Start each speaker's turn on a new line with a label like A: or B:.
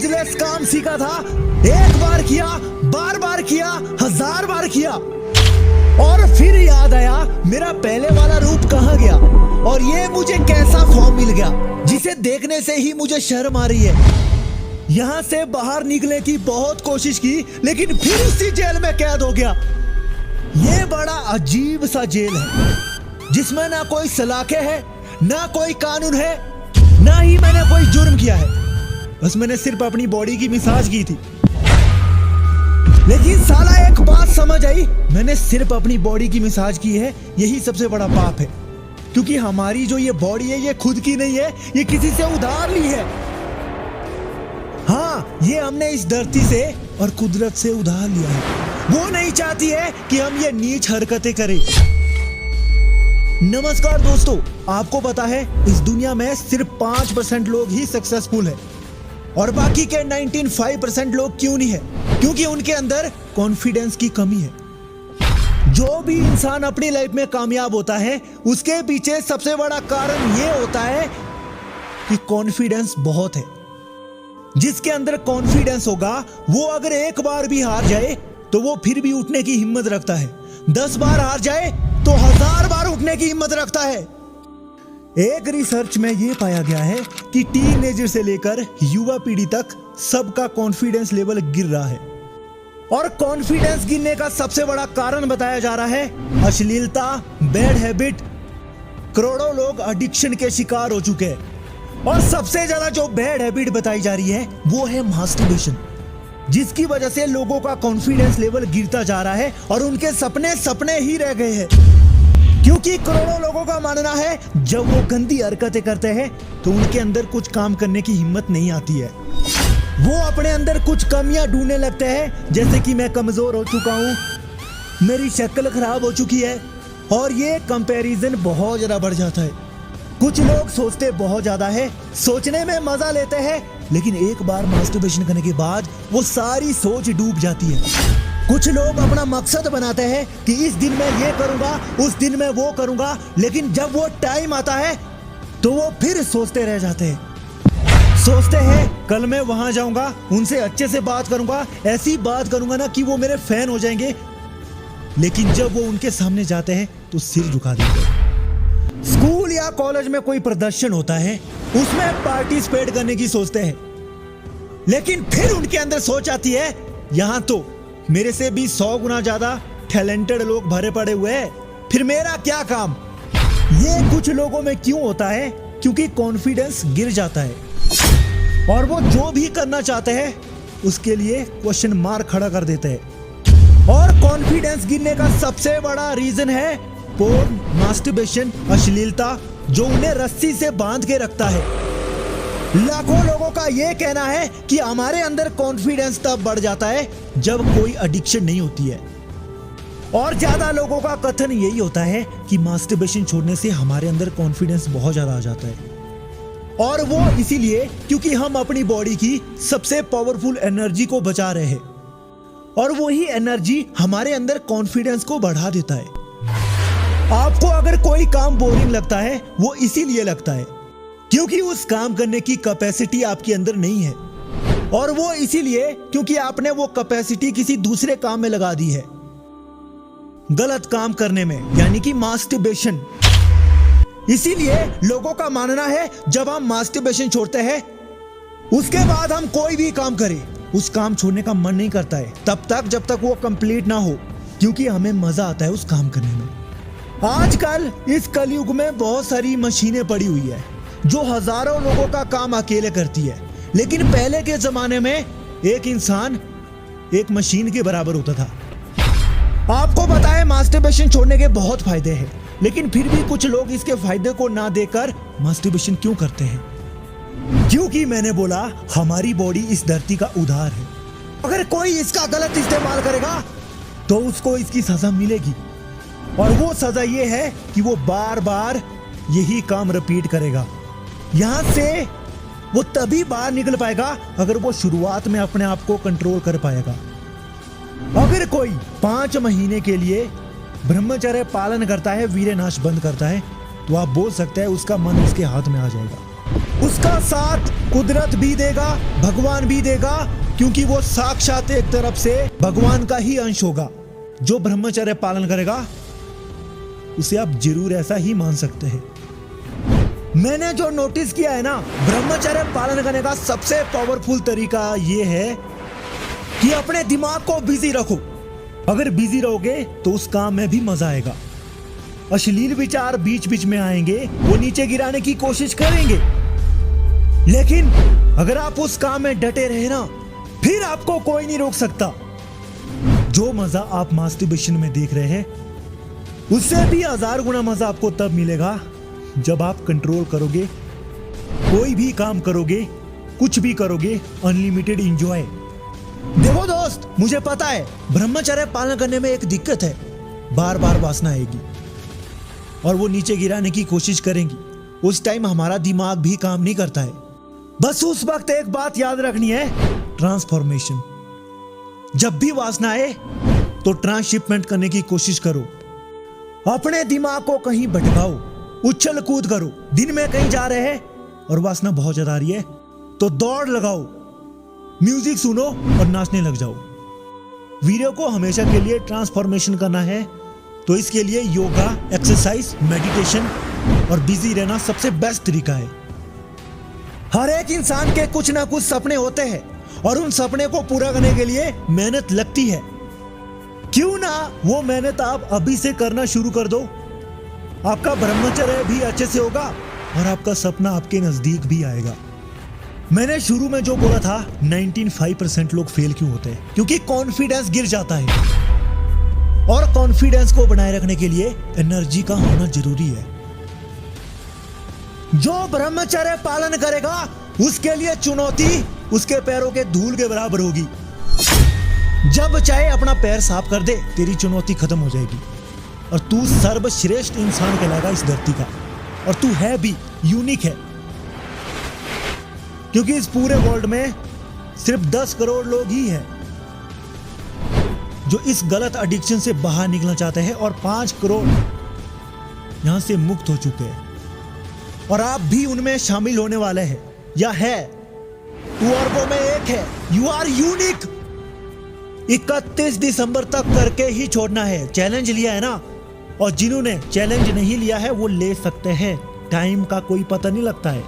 A: Useless काम सीखा था, एक बार किया, बार बार किया, 1000 बार किया, और फिर याद आया मेरा पहले वाला रूप कहाँ गया और ये मुझे कैसा फॉर्म मिल गया जिसे देखने से ही मुझे शर्म आ रही है। यहां से बाहर निकलने की बहुत कोशिश की लेकिन फिर उसी जेल में कैद हो गया। ये बड़ा अजीब सा जेल है जिसमें ना कोई सलाखें है, ना कोई कानून है, ना ही मैंने कोई जुर्म किया है। बस मैंने सिर्फ अपनी बॉडी की मसाज की थी। लेकिन साला एक बात समझ आई, मैंने सिर्फ अपनी बॉडी की मसाज की है, यही सबसे बड़ा पाप है। क्योंकि हमारी जो ये बॉडी है ये खुद की नहीं है, ये किसी से उधार ली है। हाँ, ये हमने इस धरती से और कुदरत से उधार लिया है। वो नहीं चाहती है कि हम ये नीच हरकतें करें। नमस्कार दोस्तों, आपको पता है इस दुनिया में सिर्फ 5% लोग ही सक्सेसफुल है और बाकी के 95% लोग क्यों नहीं है? क्योंकि उनके अंदर कॉन्फिडेंस की कमी है। जो भी इंसान अपनी लाइफ में कामयाब होता है उसके पीछे सबसे बड़ा कारण ये होता है कि कॉन्फिडेंस बहुत है। जिसके अंदर कॉन्फिडेंस होगा वो अगर एक बार भी हार जाए तो वो फिर भी उठने की हिम्मत रखता है। 10 बार हार जाए तो 1000 बार उठने की हिम्मत रखता है। एक रिसर्च में यह पाया गया है कि टीनेजर से लेकर युवा पीढ़ी तक सबका कॉन्फिडेंस लेवल गिर रहा है। और कॉन्फिडेंस गिरने का सबसे बड़ा कारण बताया जा रहा है अश्लीलता, बैड हैबिट। करोड़ों लोग एडिक्शन के शिकार हो चुके हैं और सबसे ज्यादा जो बैड हैबिट बताई जा रही है वो है मास्टरबेशन, जिसकी वजह से लोगों का कॉन्फिडेंस लेवल गिरता जा रहा है और उनके सपने सपने ही रह गए हैं। क्योंकि करोड़ों लोगों का मानना है जब वो गंदी हरकतें करते हैं तो उनके अंदर कुछ काम करने की हिम्मत नहीं आती है। वो अपने अंदर कुछ कमियां ढूंढने लगते हैं, जैसे कि मैं कमजोर हो चुका हूँ, मेरी शक्ल खराब हो चुकी है, और ये कंपैरिजन बहुत ज्यादा बढ़ जाता है। कुछ लोग सोचते बहुत ज्यादा है, सोचने में मजा लेते हैं, लेकिन एक बार मास्टरबेशन करने के बाद वो सारी सोच डूब जाती है। कुछ लोग अपना मकसद बनाते हैं कि इस दिन मैं ये करूंगा, उस दिन मैं वो करूंगा, लेकिन जब वो टाइम आता है तो वो फिर सोचते रह जाते हैं। सोचते हैं कल मैं वहां जाऊंगा, उनसे अच्छे से बात करूंगा, ऐसी बात करूंगा ना कि वो मेरे फैन हो जाएंगे, लेकिन जब वो उनके सामने जाते हैं तो सिर झुका देते हैं। स्कूल या कॉलेज में कोई प्रदर्शन होता है, उसमें पार्टिसिपेट करने की सोचते हैं, लेकिन फिर उनके अंदर सोच आती है यहां तो मेरे से भी 100 गुना ज्यादा टैलेंटेड लोग भरे पड़े हुए हैं, फिर मेरा क्या काम। ये कुछ लोगों में क्यों होता है? क्योंकि कॉन्फिडेंस गिर जाता है और वो जो भी करना चाहते हैं उसके लिए क्वेश्चन मार्क खड़ा कर देते हैं। और कॉन्फिडेंस गिरने का सबसे बड़ा रीजन है पोर्न, मास्टरबेशन, अश्लीलता, जो उन्हें रस्सी से बांध के रखता है। लाखों लोगों का यह कहना है कि हमारे अंदर कॉन्फिडेंस तब बढ़ जाता है जब कोई एडिक्शन नहीं होती है, और ज्यादा लोगों का कथन यही होता है कि मास्टरबेशन छोड़ने से हमारे अंदर कॉन्फिडेंस बहुत ज्यादा आ जाता है। और वो इसीलिए क्योंकि हम अपनी बॉडी की सबसे पावरफुल एनर्जी को बचा रहे हैं, और वही एनर्जी हमारे अंदर कॉन्फिडेंस को बढ़ा देता है। आपको अगर कोई काम बोरिंग लगता है वो इसीलिए लगता है क्योंकि उस काम करने की कैपेसिटी आपके अंदर नहीं है, और वो इसीलिए क्योंकि आपने वो कैपेसिटी किसी दूसरे काम में लगा दी है, गलत काम करने में, यानी कि मास्टरबेशन। इसीलिए लोगों का मानना है जब हम मास्टरबेशन छोड़ते हैं उसके बाद हम कोई भी काम करें, उस काम छोड़ने का मन नहीं करता है तब तक जब तक वो कंप्लीट ना हो, क्योंकि हमें मजा आता है उस काम करने में। आजकल इस कलयुग में बहुत सारी मशीनें पड़ी हुई है जो हजारों लोगों का काम अकेले करती है, लेकिन पहले के जमाने में एक इंसान एक मशीन के बराबर होता था। आपको पता है मास्टरबेशन छोड़ने के बहुत फायदे हैं, लेकिन फिर भी कुछ लोग इसके फायदे को ना देकर मास्टरबेशन क्यों करते हैं? क्योंकि मैंने बोला हमारी बॉडी इस धरती का उधार है। अगर कोई इसका गलत इस्तेमाल करेगा तो उसको इसकी सजा मिलेगी, और वो सजा ये है कि वो बार बार यही काम रिपीट करेगा। यहां से वो तभी बाहर निकल पाएगा अगर वो शुरुआत में अपने आप को कंट्रोल कर पाएगा। अगर कोई 5 महीने के लिए ब्रह्मचर्य पालन करता है, वीर्यनाश बंद करता है, तो आप बोल सकते हैं उसका मन उसके हाथ में आ जाएगा। उसका साथ कुदरत भी देगा, भगवान भी देगा, क्योंकि वो साक्षात एक तरफ से भगवान का ही अंश होगा। जो ब्रह्मचर्य पालन करेगा उसे आप जरूर ऐसा ही मान सकते हैं। मैंने जो नोटिस किया है ना, ब्रह्मचर्य पालन करने का सबसे पावरफुल तरीका ये है कि अपने दिमाग को बिजी रखो। अगर बिजी रहोगे तो उस काम में भी मजा आएगा। अश्लील विचार बीच बीच में आएंगे, वो नीचे गिराने की कोशिश करेंगे, लेकिन अगर आप उस काम में डटे रहे ना, फिर आपको कोई नहीं रोक सकता। जो मजा आप मास्टरबेशन में देख रहे हैं, उससे भी 1000 गुना मजा आपको तब मिलेगा जब आप कंट्रोल करोगे, कोई भी काम करोगे, कुछ भी करोगे, अनलिमिटेड एंजॉय। देखो दोस्त, मुझे पता है ब्रह्मचर्य पालन करने में एक दिक्कत है, बार बार वासना आएगी और वो नीचे गिराने की कोशिश करेंगी। उस टाइम हमारा दिमाग भी काम नहीं करता है। बस उस वक्त एक बात याद रखनी है, ट्रांसफॉर्मेशन। जब भी वासना आए तो ट्रांसशिपमेंट करने की कोशिश करो। अपने दिमाग को कहीं भटकाओ, उछल कूद करो। दिन में कहीं जा रहे हैं और वासना बहुत ज्यादा आ रही है तो दौड़ लगाओ, म्यूजिक सुनो और नाचने लग जाओ। वीडियो को हमेशा के लिए ट्रांसफॉर्मेशन करना है तो इसके लिए योगा, एक्सरसाइज, मेडिटेशन और बिजी रहना सबसे बेस्ट तरीका है। हर एक इंसान के कुछ ना कुछ सपने होते हैं और उन सपने को पूरा करने के लिए मेहनत लगती है। क्यों ना वो मेहनत आप अभी से करना शुरू कर दो। आपका ब्रह्मचर्य भी अच्छे से होगा और आपका सपना आपके नजदीक भी आएगा। मैंने शुरू में जो बोला था 95% लोग फेल क्यों होते हैं, क्योंकि कॉन्फिडेंस गिर जाता है और कॉन्फिडेंस को बनाए रखने के लिए एनर्जी का होना जरूरी है। जो ब्रह्मचर्य पालन करेगा उसके लिए चुनौती उसके पैरों के धूल के बराबर होगी। जब चाहे अपना पैर साफ कर दे, तेरी चुनौती खत्म हो जाएगी और तू सर्वश्रेष्ठ इंसान कहलाएगा इस धरती का। और तू है भी यूनिक है, क्योंकि इस पूरे वर्ल्ड में सिर्फ 10 करोड़ लोग ही हैं जो इस गलत एडिक्शन से बाहर निकलना चाहते हैं और 5 करोड़ यहां से मुक्त हो चुके हैं। और आप भी उनमें शामिल होने वाले हैं या है। तू अरबों में एक है। You are unique. 31 दिसंबर तक करके ही छोड़ना है। चैलेंज लिया है ना, और जिन्होंने चैलेंज नहीं लिया है वो ले सकते हैं। टाइम का कोई पता नहीं लगता है।